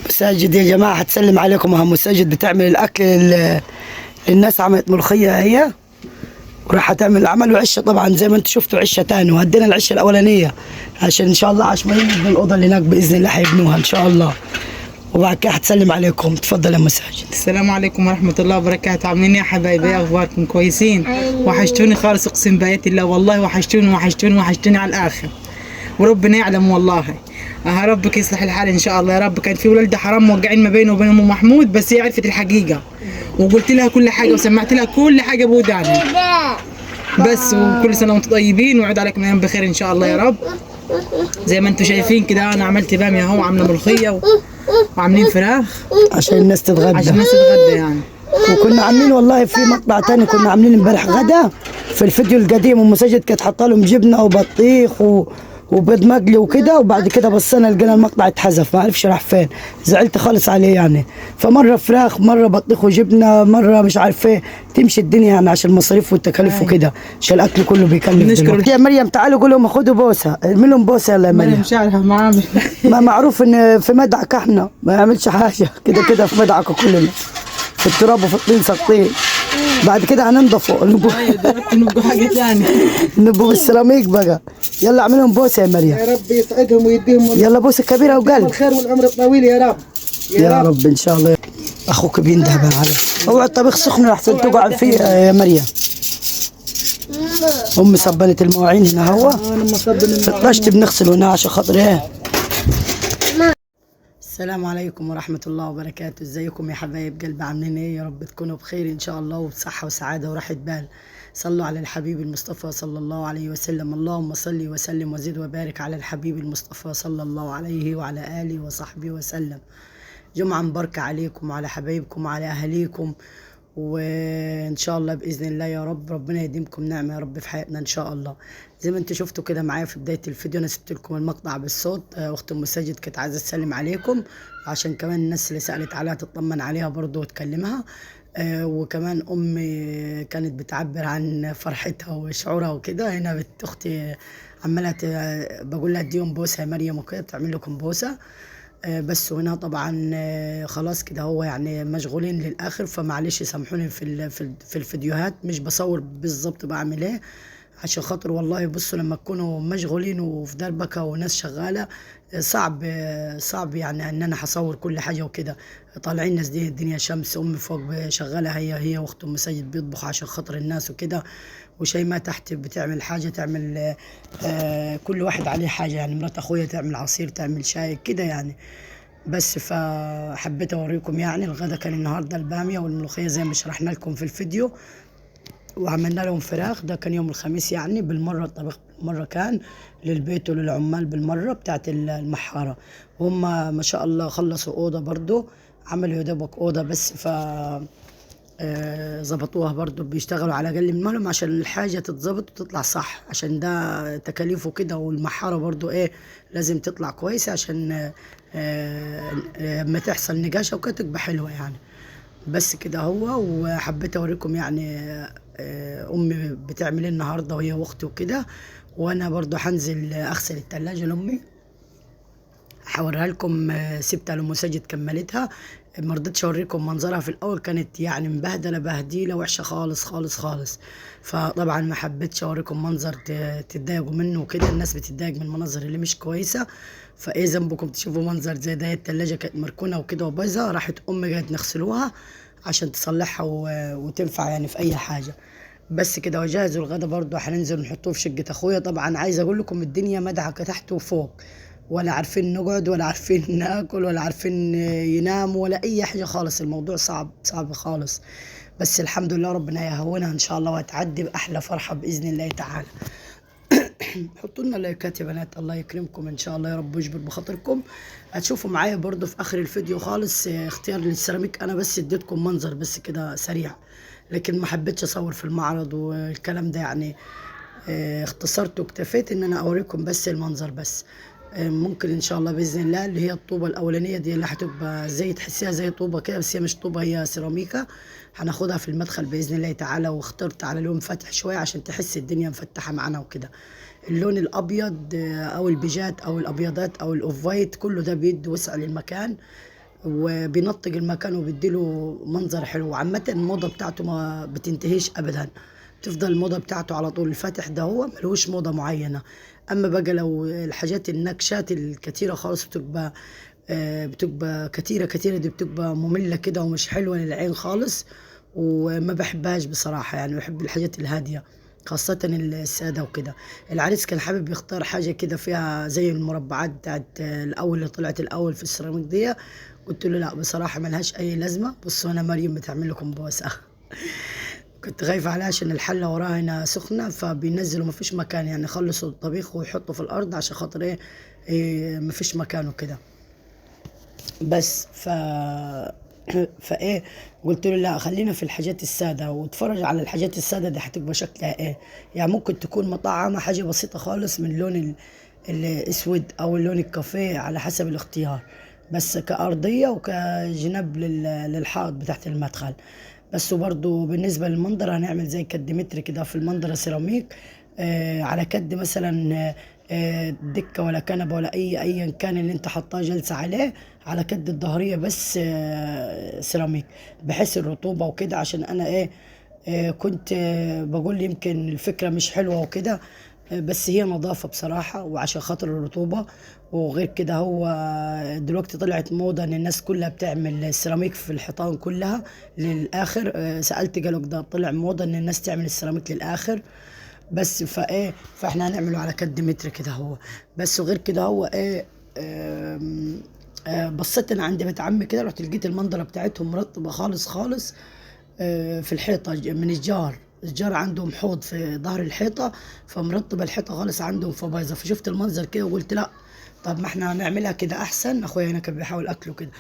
مساجد يا جماعة هتسلم عليكم. اهم مساجد بتعمل الأكل للناس. عملت ملوخية هي وراح تعمل العمل وعشة، طبعا زي ما انتم شفتوا عشة تاني، وهدينا العشة الأولانية عشان إن شاء الله عشان الأوضة اللي هناك بإذن الله حيبنوها إن شاء الله. وبعد كده هتسلم عليكم. تفضل يا مساجد. السلام عليكم ورحمة الله وبركاته. عاملين ايه يا حبايبي؟ ايه اخباركم؟ كويسين؟ وحشتوني خالص، اقسم بآيات الله والله وحشتوني على الاخر، وربنا يعلم والله. ربك يصلح الحال ان شاء الله يا رب. كان في ولده حرام موقعين ما بينه وبين ام محمود، بس هي عرفت الحقيقة وقلت لها كل حاجة وسمعت لها كل حاجة بوداني. بس وكل سنة وانتم طيبين ويعود عليكم ايام بخير ان شاء الله يا رب. زي ما انتم شايفين كده انا عملت بامية اهو، عاملة ملوخية وعاملين فراخ عشان الناس تتغدى. يعني. وكنا عاملين والله في مطبع تاني كنا عاملين امبارح غدا في الفيديو القديم، ام مساجد كانت حاطه لهم جبنه وبطيخ وبيض مقلي وكده، وبعد كده بصينا لقينا المقطع اتحذف، ما عرفش راح فين. زعلت خالص عليه يعني. فمره فراخ، مره بطيخ وجبنه، مره مش عارف ايه، تمشي الدنيا يعني عشان المصاريف والتكاليف وكده، عشان الاكل كله بيكلف دلوقتي. يا مريم تعالوا قول لهم خدوا بوسه، ارمي لهم بوسه. يلا يا مريم. مش عارفه ما معروف ان في مدعك احنا ما يعملش حاجه كده كده في مدعك كلنا في التراب وفي الطين ساقطين. بعد كده هننضفوا نبقوا حاجه ثانيه. نبقوا بالسيراميك بقى. يلا اعملهم بوسه يا مريم. يا رب يسعدهم ويديهم يلا بوسه كبيره وقلب. الخير والعمر الطويل يا رب. يا رب ان شاء الله. اخوك بينده بقى عليه. اوعى الطبيخ سخن احسن تقعد فيه يا مريم. امي صبنت المواعين هنا هو في الطشت بنغسل هنا عشان خاطر ايه. السلام عليكم ورحمة الله وبركاته. ازيكم يا حبايب قلبي؟ عاملين ايه؟ يا رب تكونوا بخير ان شاء الله وبصحة وسعادة وراحة بال. صلوا على الحبيب المصطفى صلى الله عليه وسلم. اللهم صل وسلم وزد وبارك على الحبيب المصطفى صلى الله عليه وعلى آله وصحبه وسلم. جمعة مباركة عليكم وعلى حبايبكم وعلى أهاليكم، وان شاء الله باذن الله يا رب ربنا يديمكم نعمه يا رب في حياتنا ان شاء الله. زي ما انتم شفتوا كده معايا في بدايه الفيديو انا سبت لكم المقطع بالصوت. اخت ام ساجد كانت عايزه تسلم عليكم عشان كمان الناس اللي سالت عليها تطمن عليها برضه وتكلمها. وكمان امي كانت بتعبر عن فرحتها وشعورها وكده. هنا بنت اختي عماله بقول لها اديهم بوسه يا مريم وكده، بتعمل لكم بوسه. بس هنا طبعا خلاص كده هو يعني مشغولين للاخر، فمعلش سامحوني في الفيديوهات مش بصور بالظبط بعمل ايه عشان خاطر والله. بصوا لما تكونوا مشغولين وفي دربكه وناس شغاله صعب يعني ان انا هصور كل حاجه وكده. طالعين ناس دي الدنيا شمس، امي فوق شغاله هي واخت ام سيد بيطبخ عشان خاطر الناس وكده، وشيماء تحت بتعمل حاجه، تعمل كل واحد عليه حاجه يعني. مرات اخويا تعمل عصير، تعمل شاي كده يعني. بس فحبيت اوريكم يعني الغدا كان النهارده الباميه والملوخيه زي ما شرحنا لكم في الفيديو، وعملنا لهم فراخ. ده كان يوم الخميس يعني بالمره. الطبخ بالمره كان للبيت وللعمال بالمره بتاعت المحاره. وهم ما شاء الله خلصوا اوضه برضو، عملوا يا دوبك اوضه بس. ف ظبطوها برضو، بيشتغلوا على اقل من مهلهم عشان الحاجه تتظبط وتطلع صح، عشان ده تكاليفه كده. والمحاره برضو ايه لازم تطلع كويسه عشان لما تحصل نقاشه وكده تبقى حلوه يعني. بس كده هو. وحبيت اوريكم يعني امي بتعمل ايه النهارده وهي واختي وكده. وانا برضو هنزل اغسل التلاجة لامي هوريها لكم. سبتها لام ساجد كملتها، ما رضيتش اوريكم منظرها في الاول، كانت يعني مبهدله بهديله وحشه خالص خالص خالص. فطبعا ما حبيتش اوريكم منظر تتضايقوا منه وكده. الناس بتتضايق من المناظر اللي مش كويسه، فايه ذنبكم تشوفوا منظر زي ده؟ التلاجة كانت مركونه وكده وبايظه، راحت امي جايه نغسلوها عشان تصلحها وتنفع يعني في اي حاجه. بس كده. وجهزوا الغدا برضه هننزل نحطوه في شقه اخويا. طبعا عايزه اقول لكم الدنيا مدعكه تحت وفوق، ولا عارفين نقعد ولا عارفين ناكل ولا عارفين ينام ولا اي حاجه خالص. الموضوع صعب خالص، بس الحمد لله ربنا يهونها ان شاء الله وهتعدي باحلى فرحه باذن الله تعالى. حطوا لنا لايكات يا بنات، الله يكرمكم ان شاء الله يا رب ويجبر بخاطركم. هتشوفوا معايا برضو في اخر الفيديو خالص اختيار للسيراميك. انا بس اديتكم منظر بس كده سريع، لكن ما حبيتش اصور في المعرض والكلام ده يعني. اختصرت واكتفيت ان انا اوريكم بس المنظر بس. ممكن ان شاء الله باذن الله اللي هي الطوبه الاولانيه دي اللي هتبقى زي تحسيها زي طوبه كده، بس هي مش طوبه هي سيراميكا. هناخدها في المدخل باذن الله تعالى. واخترت على لون فاتح شويه عشان تحس الدنيا مفتحه معانا وكده. اللون الابيض او البيجات او الابيضات او الاوف وايت كله ده بيدي وسع للمكان. وبينطق المكان وبيديله منظر حلو. وعامة الموضة بتاعته ما بتنتهيش ابدا، بتفضل الموضة بتاعته على طول. الفاتح ده هو ملوش موضة معينة. اما بقى لو الحاجات النكشات الكتيرة خالص بتبقى كتيرة دي بتبقى مملة كده ومش حلوة للعين خالص، وما بحبهاش بصراحة. يعني بحب الحاجات الهادية خاصة السادة وكده. العريس كان حابب يختار حاجة كده فيها زي المربعات بتاعت الأول اللي طلعت الأول في السيراميك دي. قلت له لا بصراحة ملهاش أي لازمة. بصوا أنا مريم بتعمل لكم بوسة. كنت خايفة عليها عشان الحلة وراها هنا سخنة، فبينزلوا مفيش مكان، يعني خلصوا الطبيخ ويحطوا في الأرض عشان خاطر إيه مفيش مكان وكده. بس فايه قلت له لا خلينا في الحاجات الساده، واتفرج على الحاجات الساده دي هتبقى شكلها ايه. يعني ممكن تكون مطعمه حاجه بسيطه خالص من اللون الاسود او اللون الكافيه على حسب الاختيار، بس كارضيه وكجناب للحائط بتاعت المدخل بس. وبرضو بالنسبه للمنظر هنعمل زي كد متر كده في المنظر سيراميك، على كد مثلا دكه ولا كنبه ولا ايا كان اللي انت حطاه جلسه عليه، على كد الظهريه بس سيراميك، بحيث الرطوبه وكده. عشان انا كنت بقول يمكن الفكره مش حلوه وكده، بس هي نظافه بصراحه وعشان خاطر الرطوبه. وغير كده هو دلوقتي طلعت موضه ان الناس كلها بتعمل سيراميك في الحيطان كلها للاخر. سالت قالوا ده طلع موضه ان الناس تعمل السيراميك للاخر بس. فاحنا هنعمله على كد متر كده هو بس. وغير كده هو بصيت انا عند بيت عمي كده، رحت لقيت المنظره بتاعتهم مرطبه خالص خالص في الحيطه من الجار عندهم حوض في ظهر الحيطه، فمرطبه الحيطه خالص عندهم فبايظه. فشفت المنظر كده وقلت لا طب ما احنا هنعملها كده احسن. اخويا هنا كان بيحاول اكله كده،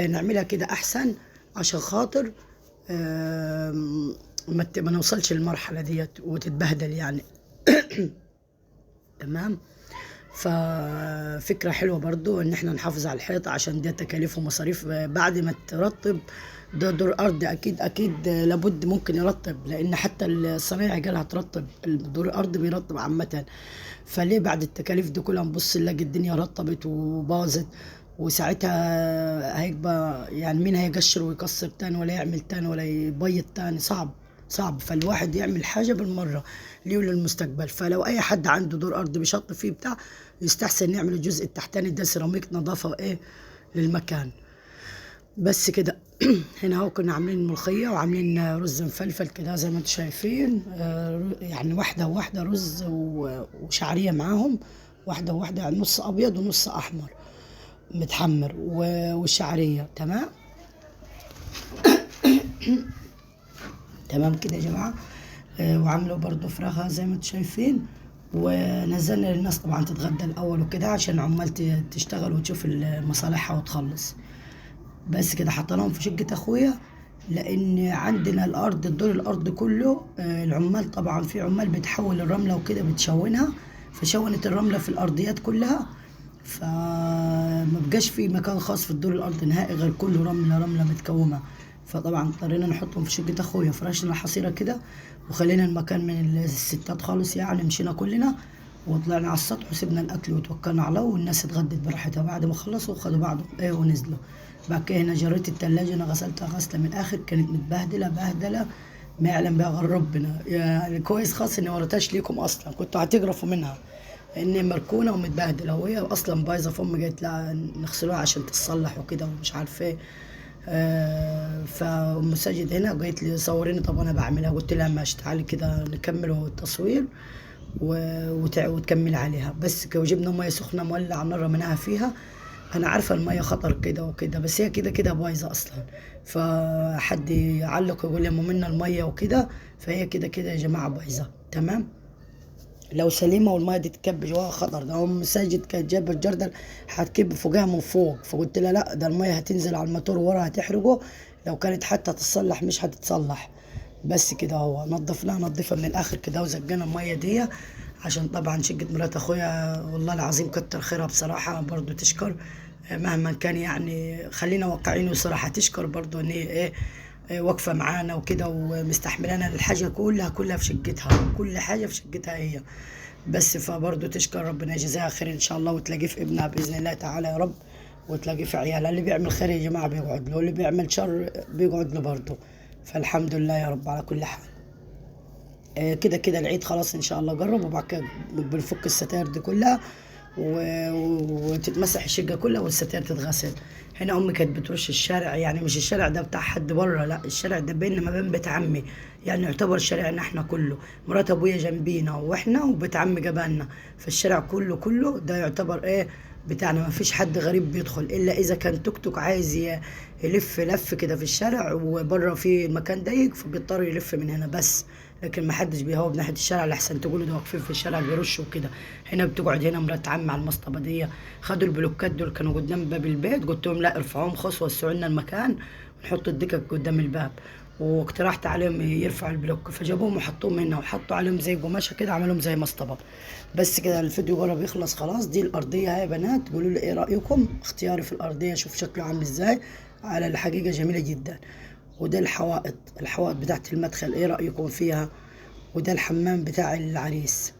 نعملها كده احسن عشان خاطر ما نوصلش للمرحله ديت وتتبهدل يعني. تمام. ففكرة حلوة برضو ان احنا نحافظ على الحيطة عشان دي تكاليف ومصاريف بعد ما ترطب. ده دور ارض اكيد لابد ممكن يرطب، لان حتى الصنايعي قالها ترطب، دور الارض بيرطب عامة. فليه بعد التكاليف دي كلها نبص نلاقي الدنيا رطبت وباظت، وساعتها هيبقى يعني مين هيقشر ويكسر تاني ولا يعمل تاني ولا يبيض تاني؟ صعب. فالواحد يعمل حاجة بالمرة ليه للمستقبل. فلو أي حد عنده دور أرض بيشط فيه بتاع، يستحسن يعمل الجزء التحتاني ده سيراميك نظافة للمكان بس كده. هنا اهو كنا عاملين ملوخية وعاملين رز مفلفل كده زي ما انتم شايفين، يعني واحدة رز وشعرية معاهم، واحدة يعني نص أبيض ونص أحمر متحمر والشعرية. تمام كده يا جماعة. وعملوا برضو فراخ زي ما انتم شايفين، ونزلنا للناس طبعا تتغدى الأول وكده عشان عمال تشتغل وتشوف مصالحها وتخلص بس كده. حطيناهم في شقة أخويا لأن عندنا الدور الأرض كله العمال طبعا في عمال بتحول الرملة وكده بتشونها، فشونت الرملة في الأرضيات كلها، فما بقاش في مكان خاص في الدور الأرض نهائي غير كله رملة متكومة. فطبعا اضطرينا نحطهم في شقة أخويا، فرشنا الحصيرة كده وخلينا المكان من الستات خالص، يعني مشينا كلنا وطلعنا على السطح وسيبنا الأكل وتوكلنا على الله، والناس اتغدت براحتها. بعد ما خلصوا خدوا بعضهم ونزلوا. بعد كده هنا جريت التلاجة، أنا غسلتها غسلة من الآخر، كانت متبهدلة بهدلة ما يعلم بها غير ربنا. يعني كويس خاص إني وريتهاش ليكم أصلا، كنتوا هتجرفوا منها إني مركونة ومتبهدلة، وهي أصلا بايظة. فأمي قالت لا نغسلوها عشان تتصلح وكده ومش عارفة إيه. فأم ساجد هنا قالت لي صوريني، طب أنا بعملها. قلت لها ماشي تعالي كده نكمل التصوير وتكمل عليها بس. وجبنا مية سخنة مولعة النار رميناها فيها. أنا عارفة المية خطر كده وكده، بس هي كده بايظة أصلا. فحد يعلق يقول لي منا المية وكده، فهي كده يا جماعة بايظة. تمام. لو سليمة والمية دي تكب جواها خطر. ده أم ساجد كانت جايبة الجردل هتكب فوقها من فوق، فقلت لها لا ده المية هتنزل على الموتور ورا هتحرقه، لو كانت حتى تتصلح مش هتتصلح بس كده. هو نضفناها من الآخر كده وزقنا المية دي عشان طبعا شقة مرات أخويا والله العظيم كتر خيرها بصراحة، برضو تشكر مهما كان. يعني خلينا واقعين وصراحة تشكر برضو إن هي واقفة معانا وكده ومستحملانا الحاجة كلها في شقتها، كل حاجة في شقتها هي بس. فبرضه تشكر ربنا يجزاها خير إن شاء الله، وتلاقيه في ابنها بإذن الله تعالى يا رب. وتلاقي في عيال اللي بيعمل خير يا جماعة بيقعد له، واللي بيعمل شر بيقعد له برضه. فالحمد لله يا رب على كل حال. كده كده العيد خلاص ان شاء الله قرب، وبعد كده بنفك الستاير دي كلها وتتمسح الشقه كلها والستاير تتغسل. هنا امي كانت بترش الشارع، يعني مش الشارع ده بتاع حد بره، لا الشارع ده بيننا ما بين بيت عمي، يعني يعتبر شارعنا احنا كله. مرات ابويا جنبينا واحنا وبيت عمي جبالنا، فالشارع كله ده يعتبر ايه بتاعنا. ما فيش حد غريب بيدخل الا اذا كان توك توك عايز يلف لف كده في الشارع، وبره في المكان ضيق فبيضطر يلف من هنا بس. لكن ما حدش بيهوب ناحيه الشارع لحسن تقولوا ده واقفين في الشارع بيرشوا وكده. هنا بتقعد هنا مرات عمي على المصطبه دي. خدوا البلوكات دول كانوا قدام باب البيت، قلت لهم لا ارفعوهم خالص وسعوا لنا المكان ونحط الدكك قدام الباب. واقترحت عليهم يرفعوا البلوك، فجابوهم وحطوهم هنا وحطوا عليهم زي قماشه كده، عملوهم زي مصطبه. بس كده الفيديو قرب يخلص خلاص. دي الارضيه يا بنات، قولوا لي ايه رايكم. اختياري في الارضيه شوف شكله عامل ازاي، على الحقيقه جميله جدا. وده الحوائط بتاعت المدخل ايه رايكم فيها. وده الحمام بتاع العريس.